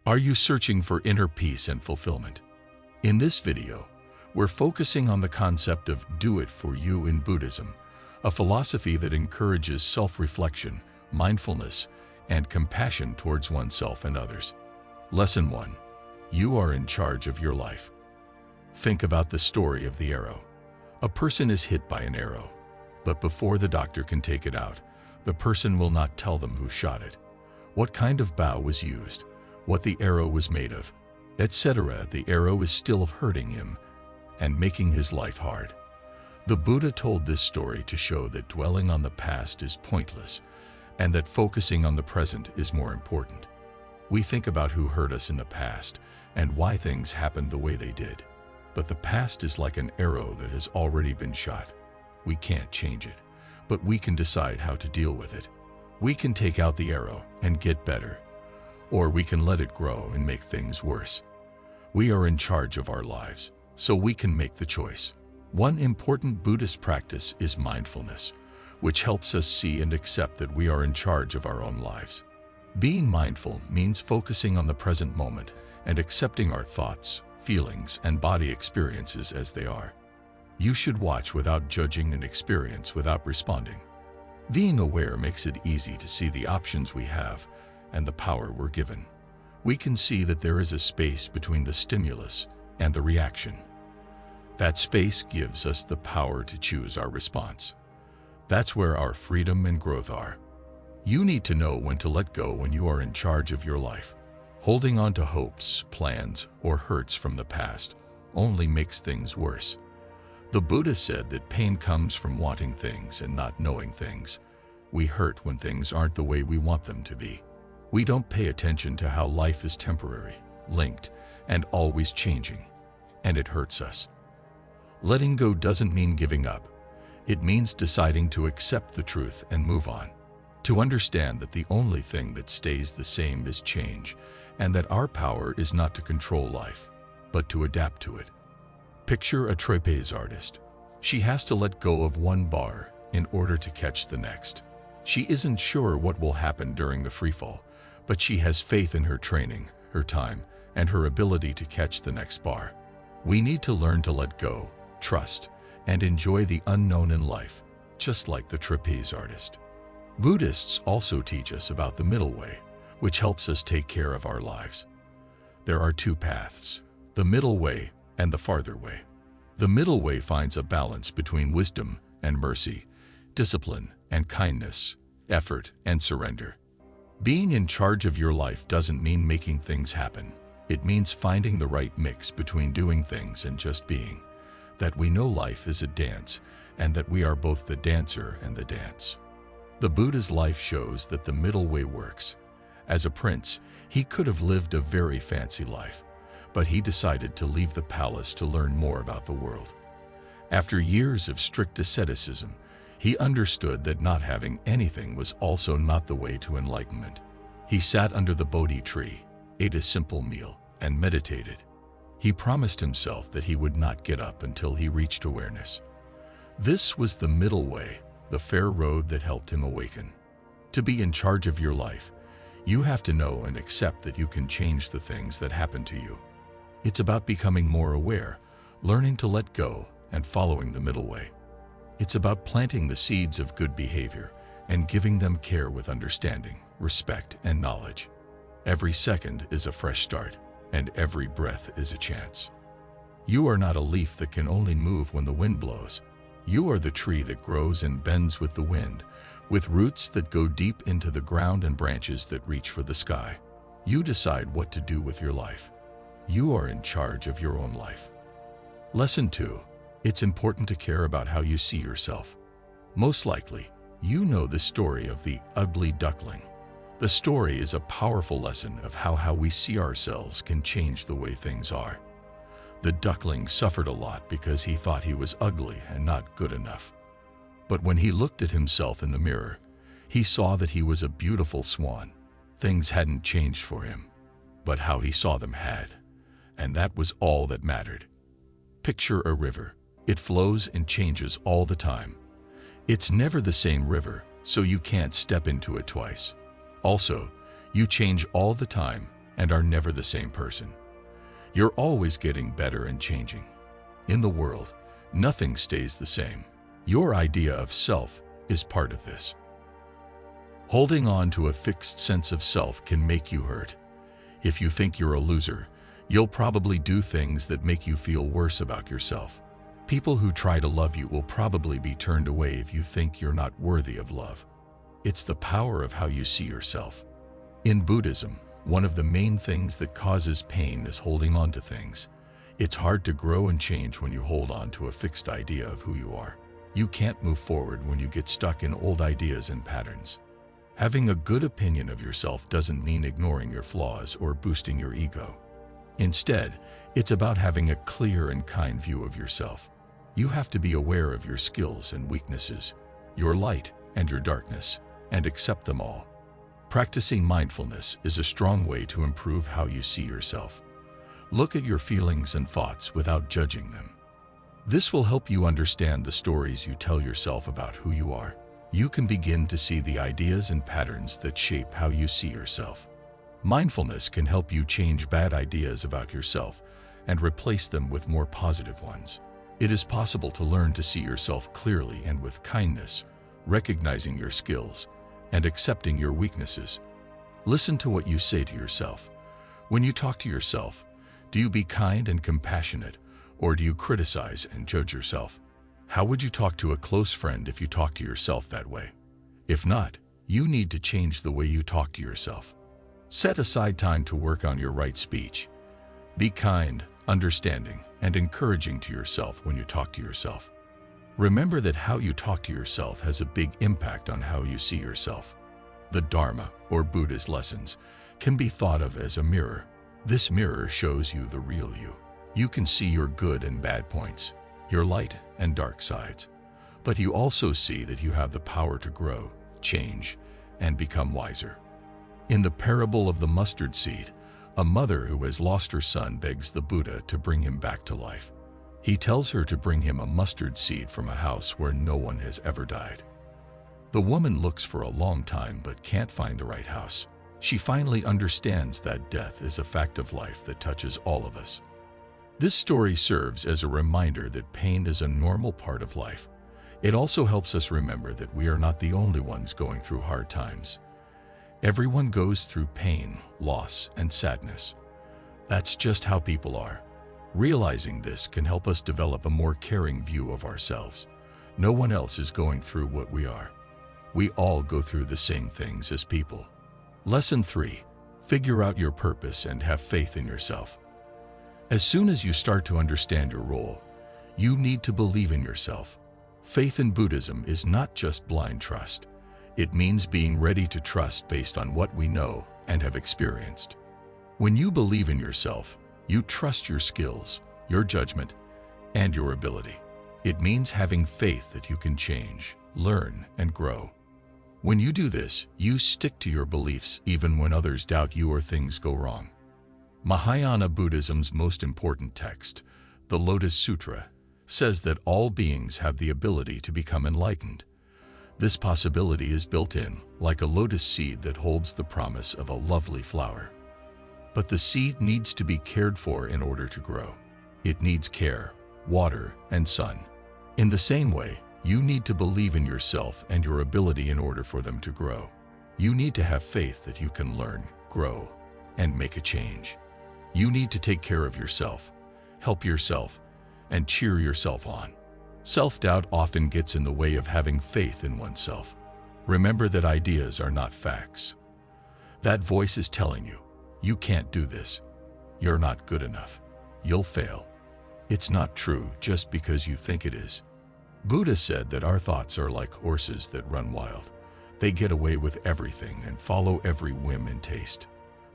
Are you searching for inner peace and fulfillment? In this video, we're focusing on the concept of do it for you in Buddhism, a philosophy that encourages self-reflection, mindfulness, and compassion towards oneself and others. Lesson 1. You are in charge of your life. Think about the story of the arrow. A person is hit by an arrow, but before the doctor can take it out, the person will not tell them who shot it, what kind of bow was used, what the arrow was made of, etc. The arrow is still hurting him and making his life hard. The Buddha told this story to show that dwelling on the past is pointless and that focusing on the present is more important. We think about who hurt us in the past and why things happened the way they did. But the past is like an arrow that has already been shot. We can't change it, but we can decide how to deal with it. We can take out the arrow and get better, or we can let it grow and make things worse. We are in charge of our lives, so we can make the choice. One important Buddhist practice is mindfulness, which helps us see and accept that we are in charge of our own lives. Being mindful means focusing on the present moment and accepting our thoughts, feelings, and body experiences as they are. You should watch without judging and experience without responding. Being aware makes it easy to see the options we have and the power we're given. We can see that there is a space between the stimulus and the reaction. That space gives us the power to choose our response. That's where our freedom and growth are. You need to know when to let go when you are in charge of your life. Holding on to hopes, plans, or hurts from the past only makes things worse. The Buddha said that pain comes from wanting things and not knowing things. We hurt when things aren't the way we want them to be. We don't pay attention to how life is temporary, linked, and always changing, and it hurts us. Letting go doesn't mean giving up. It means deciding to accept the truth and move on. To understand that the only thing that stays the same is change, and that our power is not to control life, but to adapt to it. Picture a trapeze artist. She has to let go of one bar in order to catch the next. She isn't sure what will happen during the freefall, but she has faith in her training, her time, and her ability to catch the next bar. We need to learn to let go, trust, and enjoy the unknown in life, just like the trapeze artist. Buddhists also teach us about the middle way, which helps us take care of our lives. There are two paths, the middle way and the farther way. The middle way finds a balance between wisdom and mercy, discipline and kindness, effort and surrender. Being in charge of your life doesn't mean making things happen. It means finding the right mix between doing things and just being. That we know life is a dance, and that we are both the dancer and the dance. The Buddha's life shows that the middle way works. As a prince, he could have lived a very fancy life, but he decided to leave the palace to learn more about the world. After years of strict asceticism, he understood that not having anything was also not the way to enlightenment. He sat under the Bodhi tree, ate a simple meal, and meditated. He promised himself that he would not get up until he reached awareness. This was the middle way, the fair road that helped him awaken. To be in charge of your life, you have to know and accept that you can change the things that happen to you. It's about becoming more aware, learning to let go, and following the middle way. It's about planting the seeds of good behavior and giving them care with understanding, respect, and knowledge. Every second is a fresh start, and every breath is a chance. You are not a leaf that can only move when the wind blows. You are the tree that grows and bends with the wind, with roots that go deep into the ground and branches that reach for the sky. You decide what to do with your life. You are in charge of your own life. Lesson 2. It's important to care about how you see yourself. Most likely, you know the story of the ugly duckling. The story is a powerful lesson of how we see ourselves can change the way things are. The duckling suffered a lot because he thought he was ugly and not good enough. But when he looked at himself in the mirror, he saw that he was a beautiful swan. Things hadn't changed for him, but how he saw them had. And that was all that mattered. Picture a river. It flows and changes all the time. It's never the same river, so you can't step into it twice. Also, you change all the time, and are never the same person. You're always getting better and changing. In the world, nothing stays the same. Your idea of self is part of this. Holding on to a fixed sense of self can make you hurt. If you think you're a loser, you'll probably do things that make you feel worse about yourself. People who try to love you will probably be turned away if you think you're not worthy of love. It's the power of how you see yourself. In Buddhism, one of the main things that causes pain is holding on to things. It's hard to grow and change when you hold on to a fixed idea of who you are. You can't move forward when you get stuck in old ideas and patterns. Having a good opinion of yourself doesn't mean ignoring your flaws or boosting your ego. Instead, it's about having a clear and kind view of yourself. You have to be aware of your skills and weaknesses, your light and your darkness, and accept them all. Practicing mindfulness is a strong way to improve how you see yourself. Look at your feelings and thoughts without judging them. This will help you understand the stories you tell yourself about who you are. You can begin to see the ideas and patterns that shape how you see yourself. Mindfulness can help you change bad ideas about yourself and replace them with more positive ones. It is possible to learn to see yourself clearly and with kindness, recognizing your skills and accepting your weaknesses. Listen to what you say to yourself. When you talk to yourself, do you be kind and compassionate, or do you criticize and judge yourself? How would you talk to a close friend if you talk to yourself that way? If not, you need to change the way you talk to yourself. Set aside time to work on your right speech. Be kind, understanding, and encouraging to yourself when you talk to yourself. Remember that how you talk to yourself has a big impact on how you see yourself. The Dharma, or Buddhist lessons, can be thought of as a mirror. This mirror shows you the real you. You can see your good and bad points, your light and dark sides. But you also see that you have the power to grow, change, and become wiser. In the parable of the mustard seed, a mother who has lost her son begs the Buddha to bring him back to life. He tells her to bring him a mustard seed from a house where no one has ever died. The woman looks for a long time but can't find the right house. She finally understands that death is a fact of life that touches all of us. This story serves as a reminder that pain is a normal part of life. It also helps us remember that we are not the only ones going through hard times. Everyone goes through pain, loss, and sadness. That's just how people are. Realizing this can help us develop a more caring view of ourselves. No one else is going through what we are. We all go through the same things as people. Lesson 3. Figure out your purpose and have faith in yourself. As soon as you start to understand your role, you need to believe in yourself. Faith in Buddhism is not just blind trust. It means being ready to trust based on what we know and have experienced. When you believe in yourself, you trust your skills, your judgment, and your ability. It means having faith that you can change, learn, and grow. When you do this, you stick to your beliefs even when others doubt you or things go wrong. Mahayana Buddhism's most important text, the Lotus Sutra, says that all beings have the ability to become enlightened. This possibility is built in, like a lotus seed that holds the promise of a lovely flower. But the seed needs to be cared for in order to grow. It needs care, water, and sun. In the same way, you need to believe in yourself and your ability in order for them to grow. You need to have faith that you can learn, grow, and make a change. You need to take care of yourself, help yourself, and cheer yourself on. Self-doubt often gets in the way of having faith in oneself. Remember that ideas are not facts. That voice is telling you, you can't do this. You're not good enough. You'll fail. It's not true just because you think it is. Buddha said that our thoughts are like horses that run wild. They get away with everything and follow every whim and taste.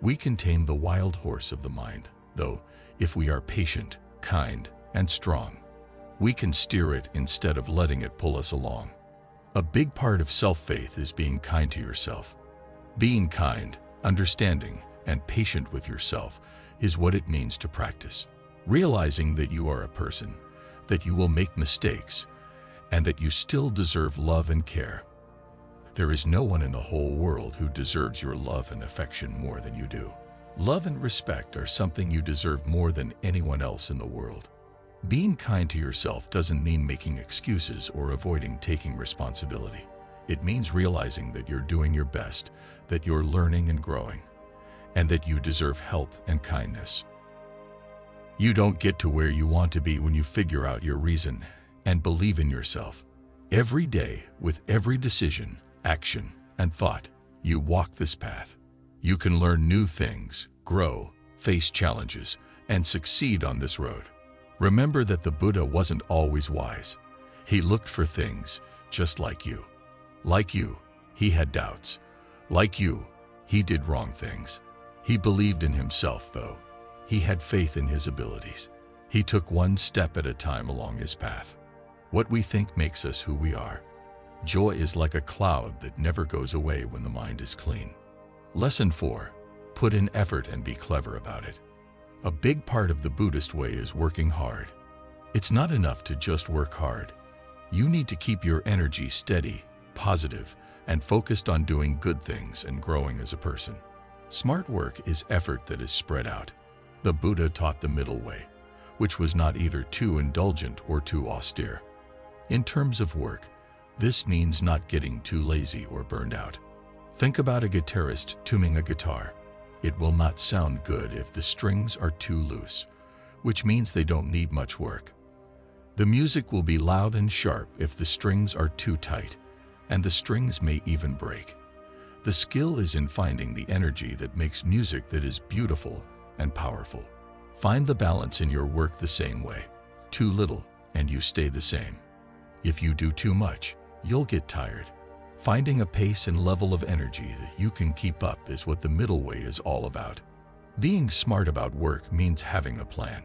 We can tame the wild horse of the mind, though, if we are patient, kind, and strong. We can steer it instead of letting it pull us along. A big part of self-faith is being kind to yourself. Being kind, understanding, and patient with yourself is what it means to practice. Realizing that you are a person, that you will make mistakes, and that you still deserve love and care. There is no one in the whole world who deserves your love and affection more than you do. Love and respect are something you deserve more than anyone else in the world. Being kind to yourself doesn't mean making excuses or avoiding taking responsibility. It means realizing that you're doing your best, that you're learning and growing, and that you deserve help and kindness. You don't get to where you want to be when you figure out your reason and believe in yourself. Every day, with every decision, action, and thought, you walk this path. You can learn new things, grow, face challenges, and succeed on this road. Remember that the Buddha wasn't always wise. He looked for things just like you. Like you, he had doubts. Like you, he did wrong things. He believed in himself, though. He had faith in his abilities. He took one step at a time along his path. What we think makes us who we are. Joy is like a cloud that never goes away when the mind is clean. Lesson 4. Put in effort and be clever about it. A big part of the Buddhist way is working hard. It's not enough to just work hard. You need to keep your energy steady, positive, and focused on doing good things and growing as a person. Smart work is effort that is spread out. The Buddha taught the middle way, which was not either too indulgent or too austere. In terms of work, this means not getting too lazy or burned out. Think about a guitarist tuning a guitar. It will not sound good if the strings are too loose, which means they don't need much work. The music will be loud and sharp if the strings are too tight, and the strings may even break. The skill is in finding the energy that makes music that is beautiful and powerful. Find the balance in your work the same way. Too little, and you stay the same. If you do too much, you'll get tired. Finding a pace and level of energy that you can keep up is what the middle way is all about. Being smart about work means having a plan.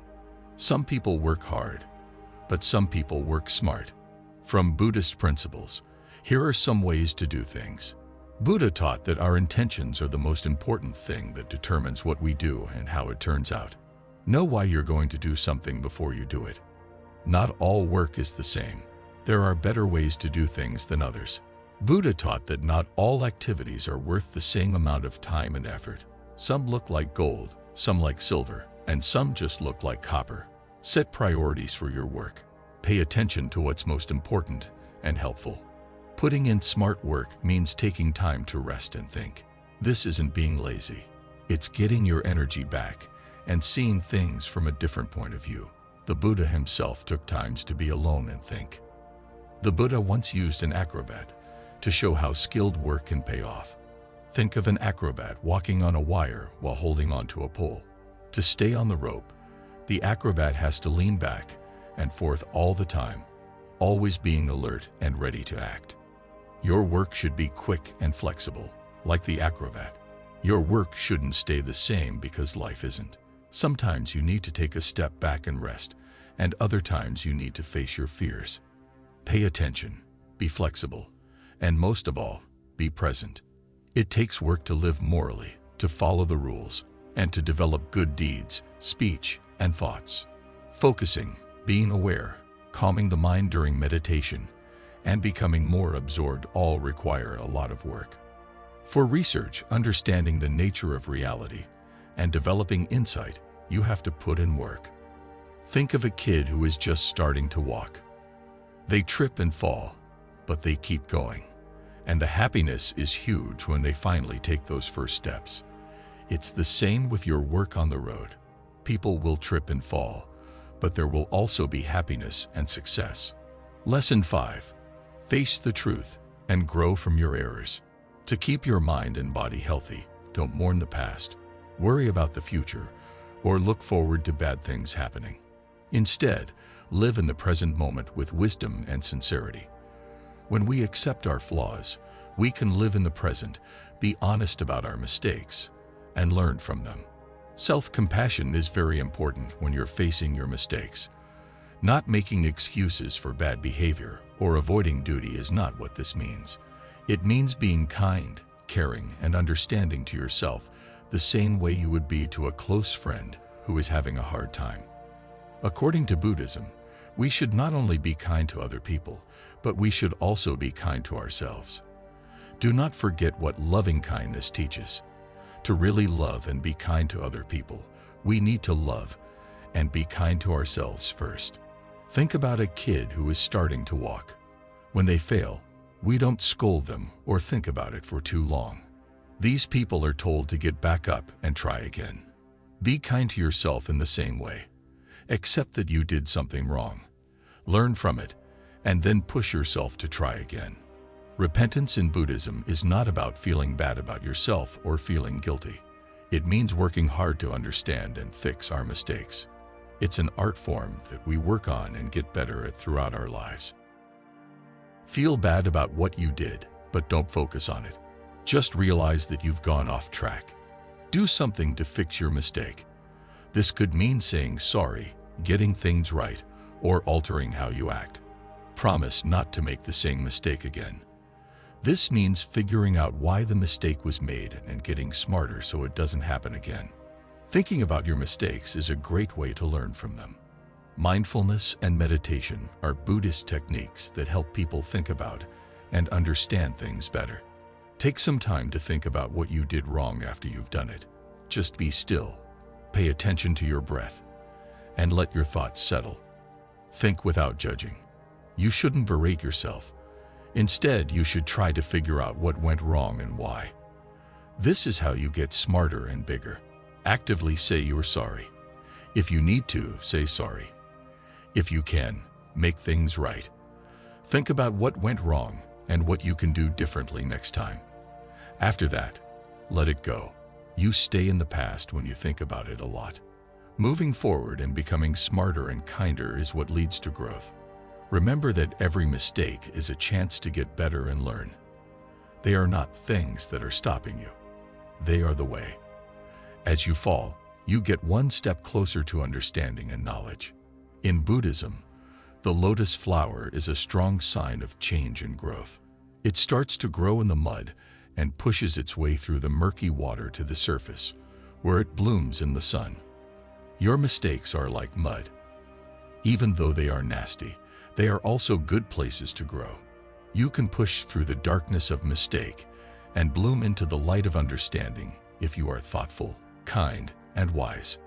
Some people work hard, but some people work smart. From Buddhist principles, here are some ways to do things. Buddha taught that our intentions are the most important thing that determines what we do and how it turns out. Know why you're going to do something before you do it. Not all work is the same. There are better ways to do things than others. Buddha taught that not all activities are worth the same amount of time and effort. Some look like gold, some like silver, and some just look like copper. Set priorities for your work. Pay attention to what's most important and helpful. Putting in smart work means taking time to rest and think. This isn't being lazy. It's getting your energy back and seeing things from a different point of view. The Buddha himself took times to be alone and think. The Buddha once used an acrobat to show how skilled work can pay off. Think of an acrobat walking on a wire while holding onto a pole. To stay on the rope, the acrobat has to lean back and forth all the time, always being alert and ready to act. Your work should be quick and flexible, like the acrobat. Your work shouldn't stay the same because life isn't. Sometimes you need to take a step back and rest, and other times you need to face your fears. Pay attention, be flexible, and most of all, be present. It takes work to live morally, to follow the rules, and to develop good deeds, speech, and thoughts. Focusing, being aware, calming the mind during meditation, and becoming more absorbed all require a lot of work. For research, understanding the nature of reality, and developing insight, you have to put in work. Think of a kid who is just starting to walk. They trip and fall, but they keep going. And the happiness is huge when they finally take those first steps. It's the same with your work on the road. People will trip and fall, but there will also be happiness and success. Lesson 5. Face the truth and grow from your errors. To keep your mind and body healthy, don't mourn the past, worry about the future, or look forward to bad things happening. Instead, live in the present moment with wisdom and sincerity. When we accept our flaws, we can live in the present, be honest about our mistakes, and learn from them. Self-compassion is very important when you're facing your mistakes. Not making excuses for bad behavior or avoiding duty is not what this means. It means being kind, caring, and understanding to yourself the same way you would be to a close friend who is having a hard time. According to Buddhism, we should not only be kind to other people, but we should also be kind to ourselves. Do not forget what loving kindness teaches. To really love and be kind to other people, we need to love and be kind to ourselves first. Think about a kid who is starting to walk. When they fail, we don't scold them or think about it for too long. These people are told to get back up and try again. Be kind to yourself in the same way. Accept that you did something wrong. Learn from it, and then push yourself to try again. Repentance in Buddhism is not about feeling bad about yourself or feeling guilty. It means working hard to understand and fix our mistakes. It's an art form that we work on and get better at throughout our lives. Feel bad about what you did, but don't focus on it. Just realize that you've gone off track. Do something to fix your mistake. This could mean saying sorry, getting things right, or altering how you act. Promise not to make the same mistake again. This means figuring out why the mistake was made and getting smarter so it doesn't happen again. Thinking about your mistakes is a great way to learn from them. Mindfulness and meditation are Buddhist techniques that help people think about and understand things better. Take some time to think about what you did wrong after you've done it. Just be still, pay attention to your breath, and let your thoughts settle. Think without judging. You shouldn't berate yourself. Instead, you should try to figure out what went wrong and why. This is how you get smarter and bigger. Actively say you're sorry. If you need to, say sorry. If you can, make things right. Think about what went wrong and what you can do differently next time. After that, let it go. You stay in the past when you think about it a lot. Moving forward and becoming smarter and kinder is what leads to growth. Remember that every mistake is a chance to get better and learn. They are not things that are stopping you. They are the way. As you fall, you get one step closer to understanding and knowledge. In Buddhism, the lotus flower is a strong sign of change and growth. It starts to grow in the mud and pushes its way through the murky water to the surface, where it blooms in the sun. Your mistakes are like mud. Even though they are nasty, they are also good places to grow. You can push through the darkness of mistake and bloom into the light of understanding if you are thoughtful, kind, and wise.